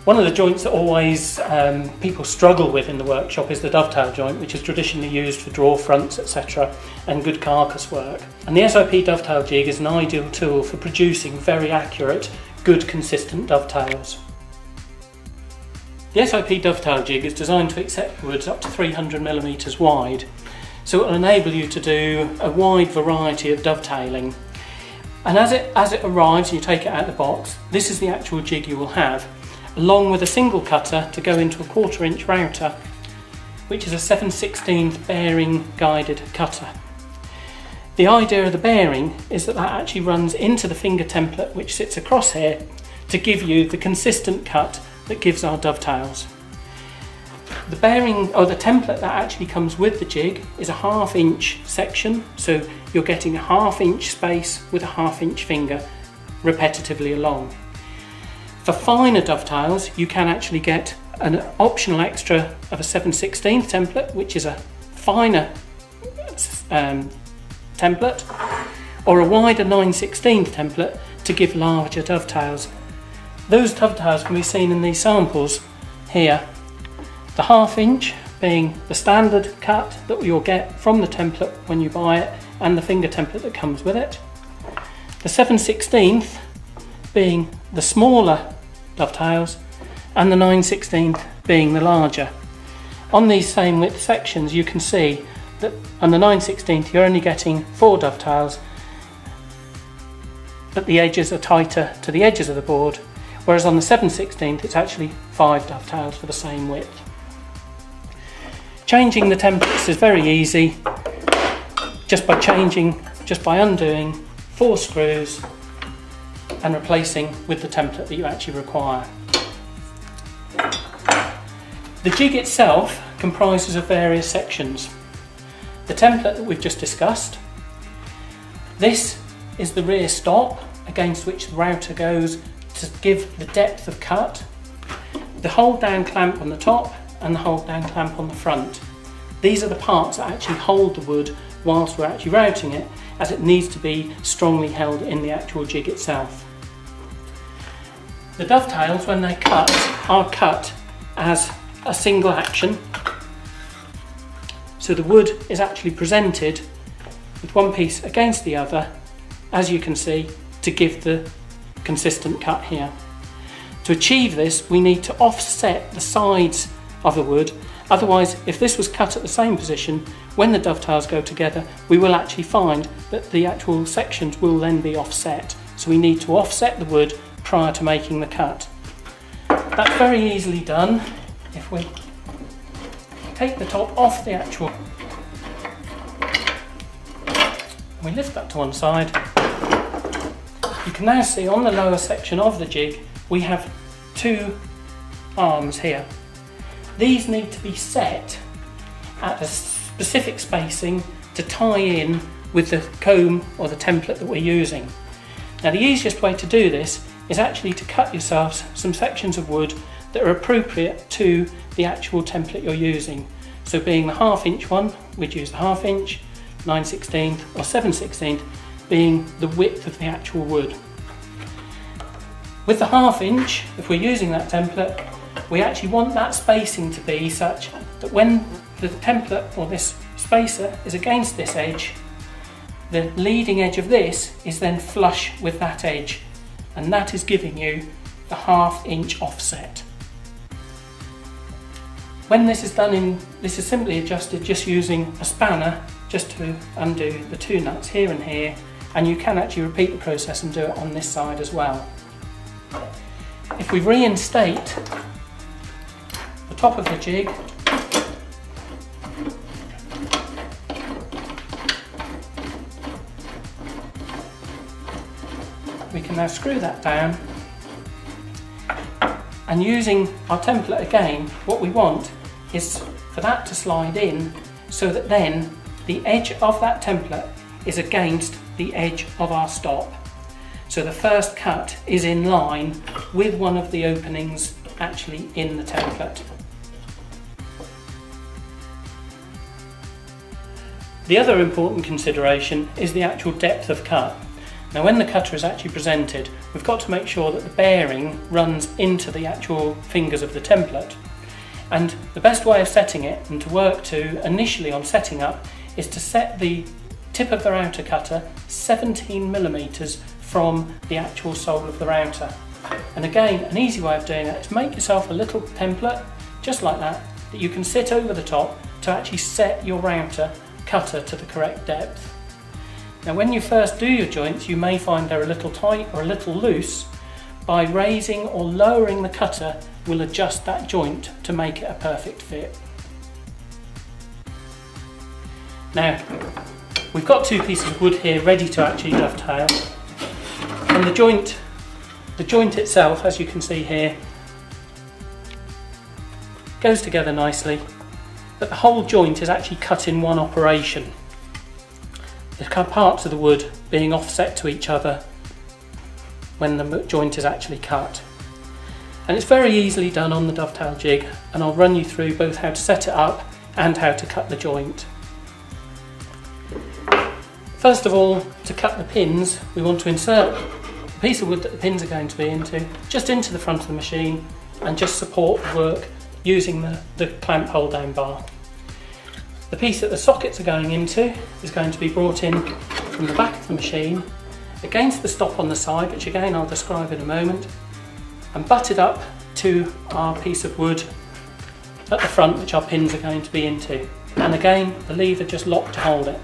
One of the joints that always people struggle with in the workshop is the dovetail joint, which is traditionally used for drawer fronts, etc., and good carcass work. And the SOP dovetail jig is an ideal tool for producing very accurate, good consistent dovetails. The SOP dovetail jig is designed to accept woods up to 300mm wide, so it will enable you to do a wide variety of dovetailing. And as it arrives and you take it out of the box, this is the actual jig you will have, along with a single cutter to go into a 1/4 inch router, which is a 7/16 bearing guided cutter. The idea of the bearing is that actually runs into the finger template which sits across here to give you the consistent cut that gives our dovetails. The bearing, or the template that actually comes with the jig, is a 1/2 inch section, so you're getting a 1/2 inch space with a 1/2 inch finger repetitively along. For finer dovetails, you can actually get an optional extra of a 7/16 template, which is a finer template, or a wider 9/16 template to give larger dovetails. Those dovetails can be seen in these samples here. The 1/2 inch being the standard cut that you'll get from the template when you buy it, and the finger template that comes with it. The 7/16 being the smaller dovetails, and the 9/16 being the larger. On these same width sections you can see that on the 9/16 you're only getting 4 dovetails, but the edges are tighter to the edges of the board, whereas on the 7/16 it's actually 5 dovetails for the same width. Changing the templates is very easy, just by undoing 4 screws and replacing with the template that you actually require. The jig itself comprises of various sections. The template that we've just discussed. This is the rear stop against which the router goes to give the depth of cut. The hold down clamp on the top and the hold down clamp on the front. These are the parts that actually hold the wood whilst we're actually routing it, as it needs to be strongly held in the actual jig itself. The dovetails, when they cut, are cut as a single action. So the wood is actually presented with one piece against the other, as you can see, to give the consistent cut here. To achieve this, we need to offset the sides of the wood. Otherwise, if this was cut at the same position, when the dovetails go together, we will actually find that the actual sections will then be offset. So we need to offset the wood prior to making the cut. That's very easily done if we take the top off the actual, we lift that to one side. You can now see on the lower section of the jig we have 2 arms here. These need to be set at a specific spacing to tie in with the comb or the template that we're using. Now the easiest way to do this is actually to cut yourselves some sections of wood that are appropriate to the actual template you're using. So being the 1/2 inch one, we'd use the 1/2 inch, 9/16 or 7/16 being the width of the actual wood. With the 1/2 inch, if we're using that template, we actually want that spacing to be such that when the template or this spacer is against this edge, the leading edge of this is then flush with that edge, and that is giving you the 1/2 inch offset. When this is done this is simply adjusted just using a spanner just to undo the 2 nuts here and here, and you can actually repeat the process and do it on this side as well. If we reinstate the top of the jig, we can now screw that down, and using our template again, what we want is for that to slide in so that then the edge of that template is against the edge of our stop. So the first cut is in line with one of the openings actually in the template. The other important consideration is the actual depth of cut. Now when the cutter is actually presented, we've got to make sure that the bearing runs into the actual fingers of the template. And the best way of setting it, and to work to initially on setting up, is to set the tip of the router cutter 17mm from the actual sole of the router. And again, an easy way of doing that is make yourself a little template, just like that you can sit over the top to actually set your router cutter to the correct depth. Now when you first do your joints, you may find they're a little tight or a little loose. By raising or lowering the cutter, we'll adjust that joint to make it a perfect fit. Now, we've got two pieces of wood here ready to actually dovetail. And the joint itself, as you can see here, goes together nicely, but the whole joint is actually cut in one operation. The parts of the wood being offset to each other when the joint is actually cut. And it's very easily done on the dovetail jig, and I'll run you through both how to set it up and how to cut the joint. First of all, to cut the pins, we want to insert the piece of wood that the pins are going to be into, just into the front of the machine, and just support the work using the clamp hold down bar. The piece that the sockets are going into is going to be brought in from the back of the machine against the stop on the side, which again I'll describe in a moment, and butted up to our piece of wood at the front, which our pins are going to be into. And again, the lever just locked to hold it.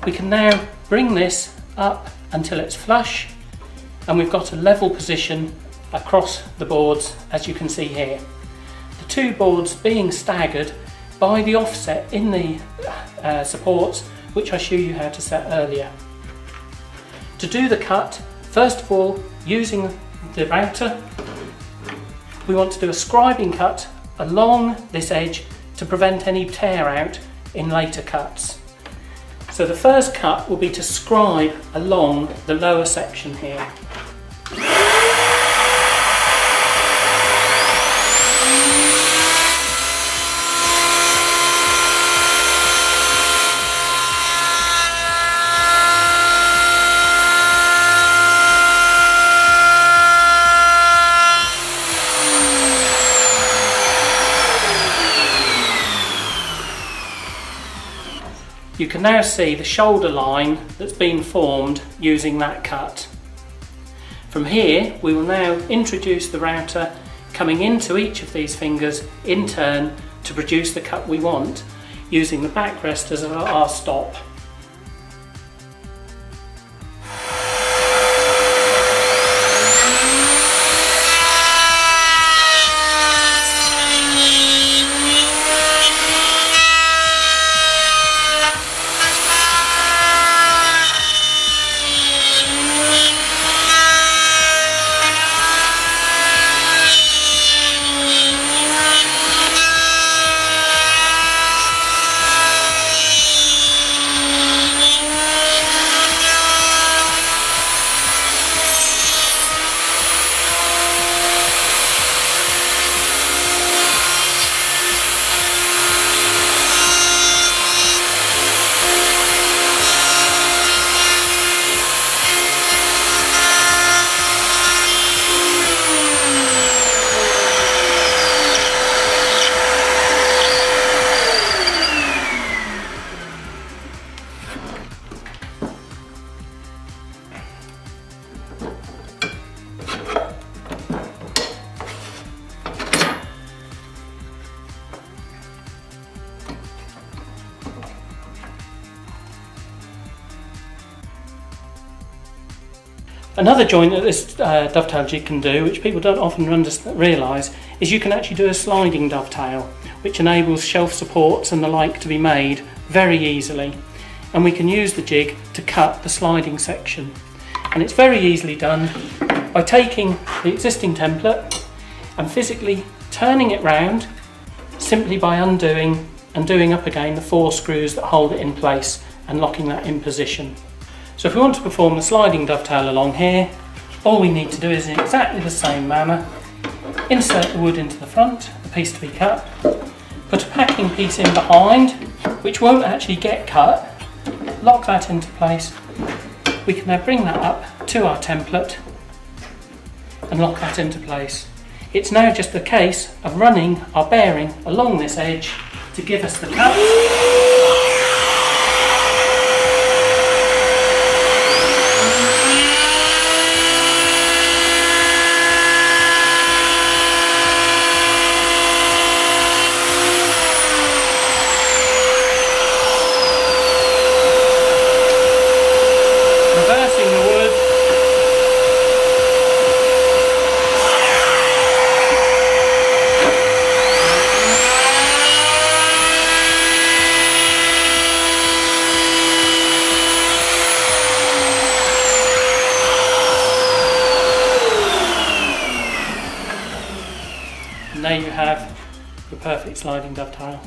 We can now bring this up until it's flush, and we've got a level position across the boards, as you can see here. The two boards being staggered by the offset in the supports, which I showed you how to set earlier. To do the cut, first of all, using the router, we want to do a scribing cut along this edge to prevent any tear out in later cuts. So the first cut will be to scribe along the lower section here. You can now see the shoulder line that's been formed using that cut. From here, we will now introduce the router coming into each of these fingers in turn to produce the cut we want, using the backrest as our stop. Another joint that this dovetail jig can do, which people don't often realise, is you can actually do a sliding dovetail, which enables shelf supports and the like to be made very easily. And we can use the jig to cut the sliding section. And it's very easily done by taking the existing template and physically turning it round, simply by undoing and doing up again the 4 screws that hold it in place and locking that in position. So if we want to perform the sliding dovetail along here, all we need to do is in exactly the same manner, insert the wood into the front, the piece to be cut, put a packing piece in behind, which won't actually get cut, lock that into place, We can now bring that up to our template and lock that into place. It's now just a case of running our bearing along this edge to give us the cut. Reversing the wood. And there you have your perfect sliding dovetail.